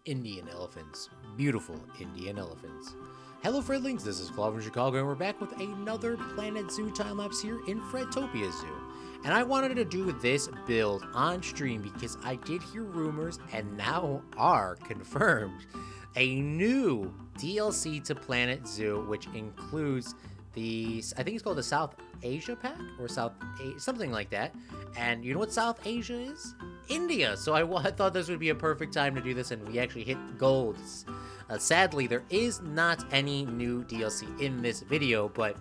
Indian elephants. Beautiful Indian elephants. Hello Fredlings, this is Claude from Chicago, and we're back with another Planet Zoo time-lapse here in FredTopia Zoo. And I wanted to do this build on stream because I did hear rumors, and now are confirmed, a new DLC to Planet Zoo, which includes I think it's called the South Asia pack, or something like that. And you know what South Asia is? India. So I thought this would be a perfect time to do this, and we actually hit gold. Sadly, there is not any new DLC in this video, but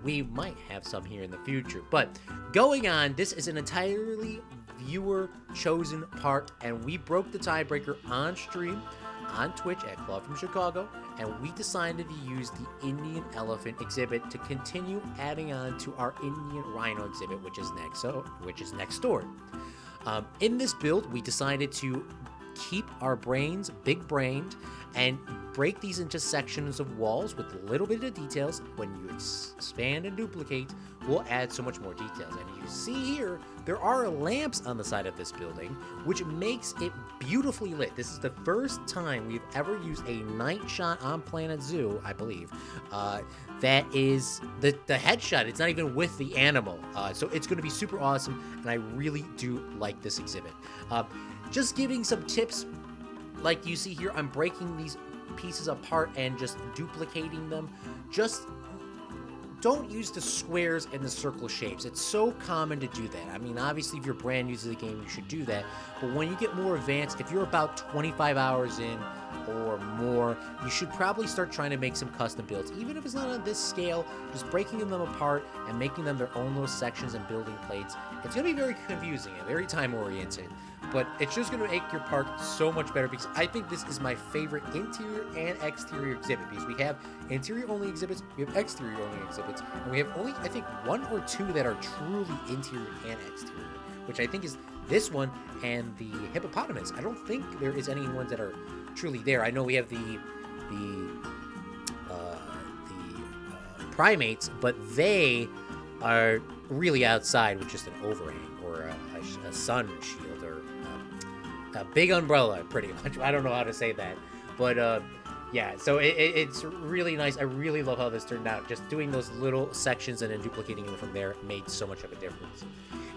we might have some here in the future. But going on, this is an entirely viewer-chosen part, and we broke the tiebreaker on stream on Twitch at Claude from Chicago, and we decided to use the Indian elephant exhibit to continue adding on to our Indian rhino exhibit, which is next door. In this build, we decided to keep our brains big-brained and break these into sections of walls with a little bit of details. When you expand and duplicate, we'll add so much more details. And you see here, there are lamps on the side of this building, which makes it beautifully lit. This is the first time we've ever used a night shot on Planet Zoo, I believe. That is the headshot. It's not even with the animal. So it's going to be super awesome, and I really do like this exhibit. Just giving some tips, like you see here, I'm breaking these pieces apart and just duplicating them. Just don't use the squares and the circle shapes. It's so common to do that. I mean, obviously, if you're brand new to the game, you should do that. But when you get more advanced, if you're about 25 hours in or more, you should probably start trying to make some custom builds. Even if it's not on this scale, just breaking them apart and making them their own little sections and building plates. It's going to be very confusing and very time-oriented. But it's just going to make your park so much better, because I think this is my favorite interior and exterior exhibit, because we have interior-only exhibits, we have exterior-only exhibits, and we have only, I think, one or two that are truly interior and exterior, which I think is this one and the hippopotamus. I don't think there is any ones that are truly there. I know we have the primates, but they are really outside with just an overhang or a sun shield or a big umbrella, pretty much. I don't know how to say that, but yeah, so it's really nice. I really love how this turned out. Just doing those little sections and then duplicating them from there made so much of a difference.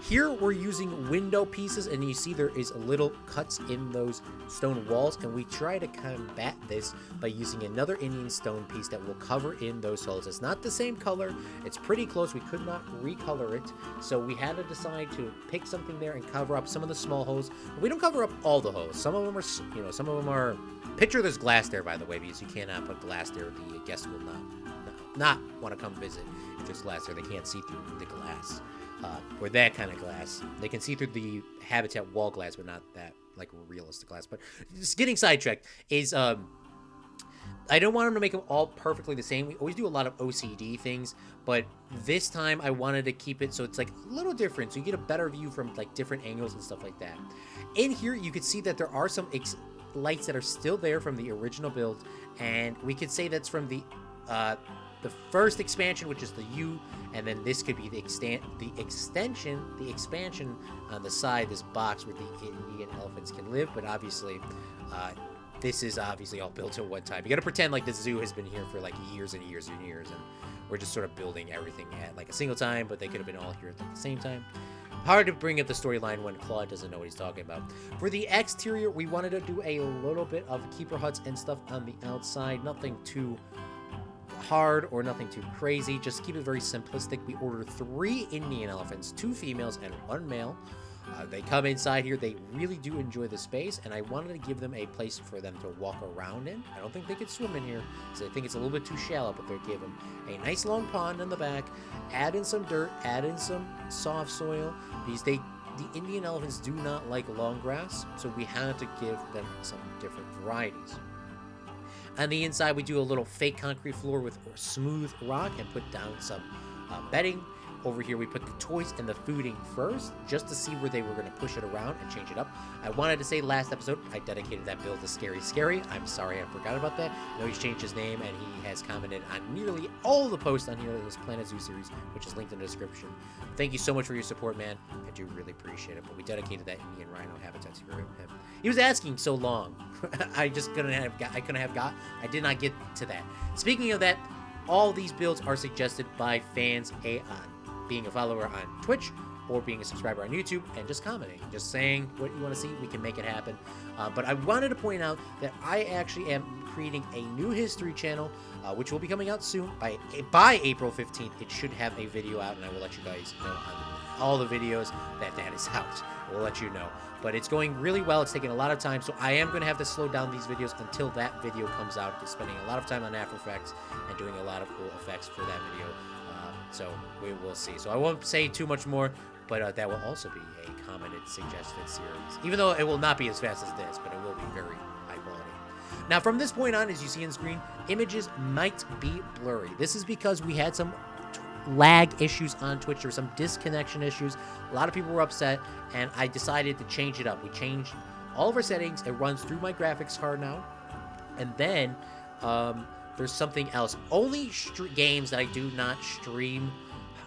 Here we're using window pieces, and you see there is little cuts in those stone walls, and we try to combat this by using another Indian stone piece that will cover in those holes. It's not the same color, it's pretty close. We could not recolor it, so we had to decide to pick something there and cover up some of the small holes. We don't cover up all the holes. Some of them are, some of them are. Picture there's glass there, by the way, because you cannot put glass there. The guests will not want to come visit if there's glass there. They can't see through the glass. Or that kind of glass. They can see through the habitat wall glass, but not that, like, realistic glass. But just getting sidetracked is, I don't want them to make them all perfectly the same. We always do a lot of OCD things, but this time I wanted to keep it so it's, like, a little different, so you get a better view from, like, different angles and stuff like that. In here, you can see that there are some lights that are still there from the original build, and we could say that's from the first expansion, which is the U, and then this could be the expansion on the side, this box where the Indian elephants can live. But obviously, this is obviously all built at one time. You gotta pretend like the zoo has been here for like years and years and years, and we're just sort of building everything at like a single time, but they could have been all here at the same time. Hard to bring up the storyline when Claude doesn't know what he's talking about. For the exterior, we wanted to do a little bit of keeper huts and stuff on the outside. Nothing too hard or nothing too crazy. Just keep it very simplistic. We ordered 3 Indian elephants, 2 females and 1 male. They come inside here. They really do enjoy the space, and I wanted to give them a place for them to walk around in. I don't think they could swim in here, so I think it's a little bit too shallow, but they'll give them a nice long pond in the back, add in some dirt, add in some soft soil, because the Indian elephants do not like long grass, so we had to give them some different varieties. On the inside, we do a little fake concrete floor with smooth rock and put down some bedding. Over here, we put the toys and the fooding first, just to see where they were going to push it around and change it up. I wanted to say last episode, I dedicated that build to Scary Scary. I'm sorry I forgot about that. I know he's changed his name, and he has commented on nearly all the posts on here in this Planet Zoo series, which is linked in the description. Thank you so much for your support, man. I do really appreciate it. But we dedicated that Indian Rhino habitat to him. He was asking so long. I did not get to that. Speaking of that, all these builds are suggested by fans, being a follower on Twitch or being a subscriber on YouTube, and just commenting, just saying what you want to see. We can make it happen. But I wanted to point out that I actually am creating a new history channel, which will be coming out soon. By April 15th, it should have a video out, and I will let you guys know on all the videos that is out. We'll let you know. But it's going really well. It's taking a lot of time, so I am going to have to slow down these videos until that video comes out. Just spending a lot of time on After Effects and doing a lot of cool effects for that video. So we will see. So I won't say too much more, but that will also be a commented, suggested series. Even though it will not be as fast as this, but it will be very high quality. Now, from this point on, as you see on screen, images might be blurry. This is because we had some lag issues on Twitch. There were some disconnection issues. A lot of people were upset, and I decided to change it up. We changed all of our settings. It runs through my graphics card now. And then there's something else. Only games that I do not stream,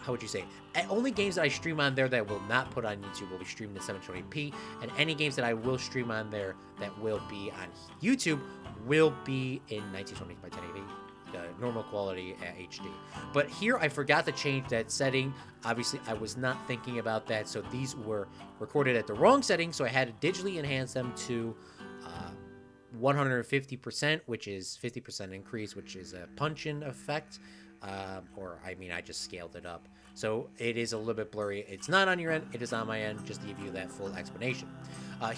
how would you say? Only games that I stream on there that will not put on YouTube will be streamed in 720p, and any games that I will stream on there that will be on YouTube will be in 1920 by 1080. Normal quality at HD. But here I forgot to change that setting. Obviously, I was not thinking about that, so these were recorded at the wrong setting, so I had to digitally enhance them to 150%, which is 50% increase, which is a punch-in effect. I just scaled it up. So it is a little bit blurry. It's not on your end, it is on my end, just to give you that full explanation.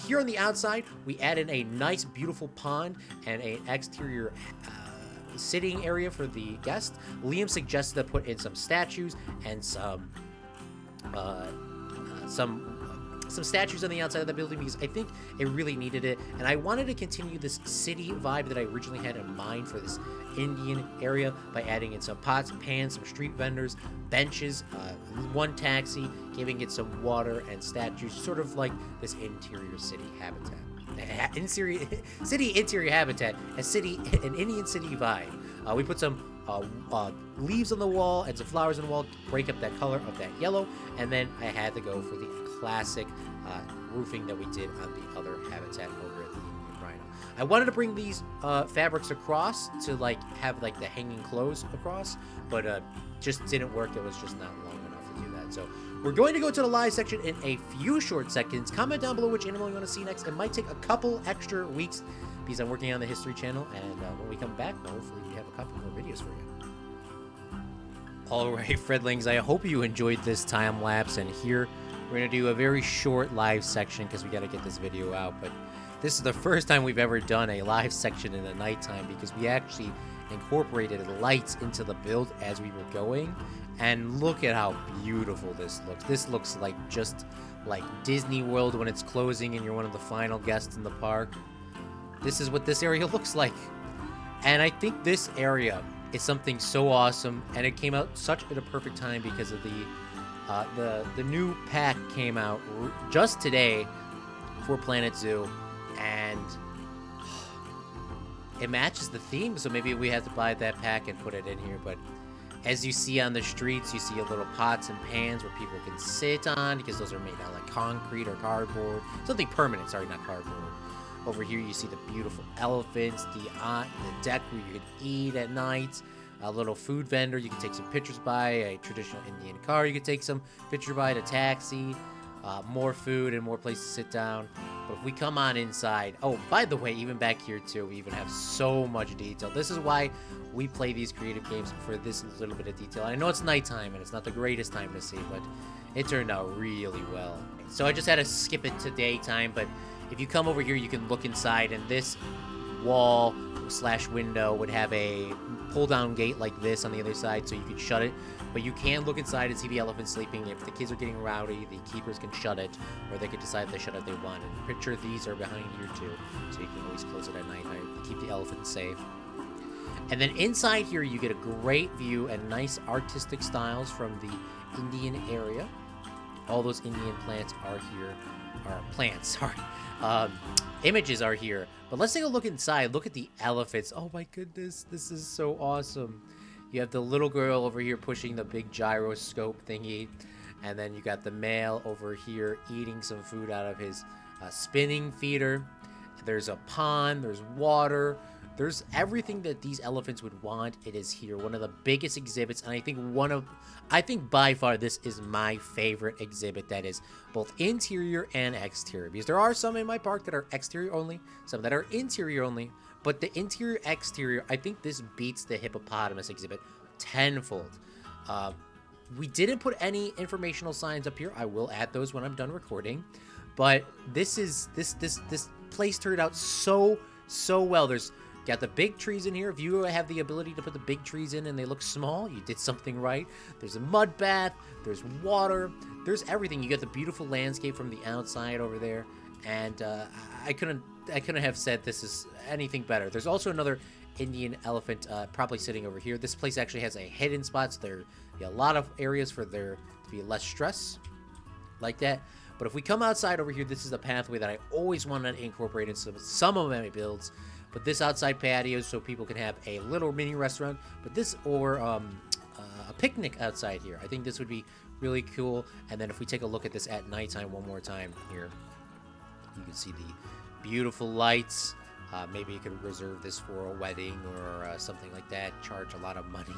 Here on the outside, we added a nice, beautiful pond and an exterior sitting area for the guest. Liam suggested to put in some statues and some statues on the outside of the building because I think it really needed it, and I wanted to continue this city vibe that I originally had in mind for this Indian area by adding in some pots, pans, some street vendors, benches, one taxi, giving it some water and statues, sort of like this interior city habitat. City interior habitat, an Indian city vibe. We put some leaves on the wall and some flowers on the wall to break up that color of that yellow, and then I had to go for the classic roofing that we did on the other habitat over at the Indian Rhino. I wanted to bring these fabrics across to have the hanging clothes across, but just didn't work. It was just not long enough to do that. So we're going to go to the live section in a few short seconds. Comment down below which animal you want to see next. It might take a couple extra weeks because I'm working on the history channel, and when we come back, hopefully we have a couple more videos for you. Alright, Fredlings, I hope you enjoyed this time lapse, and here we're going to do a very short live section because we got to get this video out, but this is the first time we've ever done a live section in the nighttime because we actually incorporated lights into the build as we were going, and look at how beautiful this looks. This looks just like Disney World when it's closing and you're one of the final guests in the park. This is what this area looks like, and I think this area is something so awesome, and it came out at a perfect time because of the new pack came out just today for Planet Zoo, and it matches the theme, so maybe we have to buy that pack and put it in here. But as you see on the streets, you see a little pots and pans where people can sit on because those are made out of concrete or cardboard, something permanent, sorry, not cardboard. Over here you see the beautiful elephants, the deck where you can eat at night, a little food vendor you can take some pictures by, a traditional Indian car you can take some picture by, a taxi, more food and more places to sit down. But if we come on inside, oh, by the way, even back here too, we even have so much detail. This is why we play these creative games, for this little bit of detail. I know it's nighttime and it's not the greatest time to see, but it turned out really well. So I just had to skip it to daytime, but if you come over here, you can look inside, and this wall / window would have a pull-down gate like this on the other side, so you can shut it. But you can look inside and see the elephant sleeping. If the kids are getting rowdy, the keepers can shut it, or they could decide to shut it if they want. And picture these are behind here too, so you can always close it at night to keep the elephants safe. And then inside here, you get a great view and nice artistic styles from the Indian area. All those Indian plants are here. Sorry. Images are here. But let's take a look inside. Look at the elephants. Oh my goodness, this is so awesome. You have the little girl over here pushing the big gyroscope thingy. And then you got the male over here eating some food out of his spinning feeder. There's a pond, there's water, there's everything that these elephants would want. It is here. One of the biggest exhibits, and I think by far this is my favorite exhibit that is both interior and exterior. Because there are some in my park that are exterior only, some that are interior only, but the interior exterior, I think this beats the hippopotamus exhibit tenfold. We didn't put any informational signs up here. I will add those when I'm done recording. But this place turned out so well. There's got the big trees in here. If you have the ability to put the big trees in and they look small, you did something right. There's a mud bath, there's water, there's everything. You get the beautiful landscape from the outside over there, and I couldn't have said this is anything better. There's also another Indian elephant probably sitting over here. This place actually has a hidden spot, so there be a lot of areas for there to be less stress like that. But if we come outside over here, this is the pathway that I always wanted to incorporate in some of my builds. But this outside patio so people can have a little mini restaurant. But this, or a picnic outside here. I think this would be really cool. And then if we take a look at this at nighttime one more time here, you can see the beautiful lights. Maybe you could reserve this for a wedding or something like that. Charge a lot of money.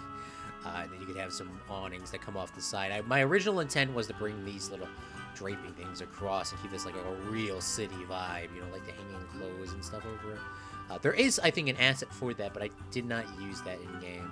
And then you could have some awnings that come off the side. My original intent was to bring these little draping things across and keep this like a real city vibe, you know, like the hanging clothes and stuff over it. There is, I think, an asset for that, but I did not use that in game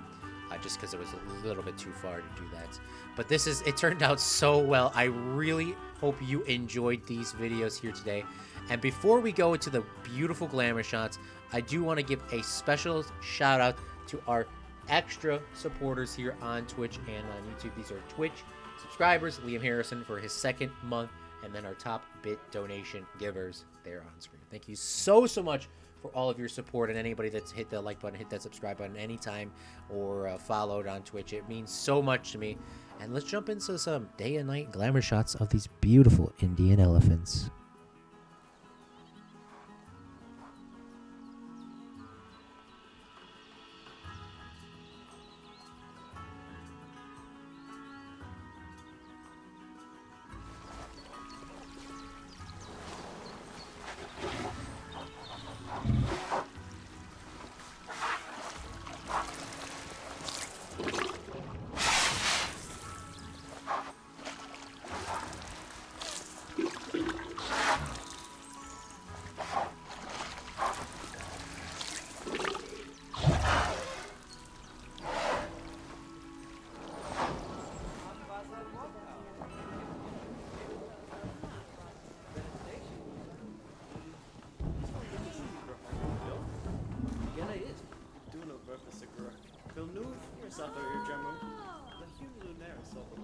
just because it was a little bit too far to do that. But it turned out so well. I really hope you enjoyed these videos here today. And before we go into the beautiful glamour shots, I do want to give a special shout out to our extra supporters here on Twitch and on YouTube. These are Twitch subscribers, Liam Harrison for his second month, and then our top bit donation givers there on screen. Thank you so much for all of your support, and anybody that's hit the like button, hit that subscribe button anytime, or followed on Twitch. It means so much to me. And let's jump into some day and night glamour shots of these beautiful Indian elephants. Bill New, you're South Area Jamu. The human lunaire, so the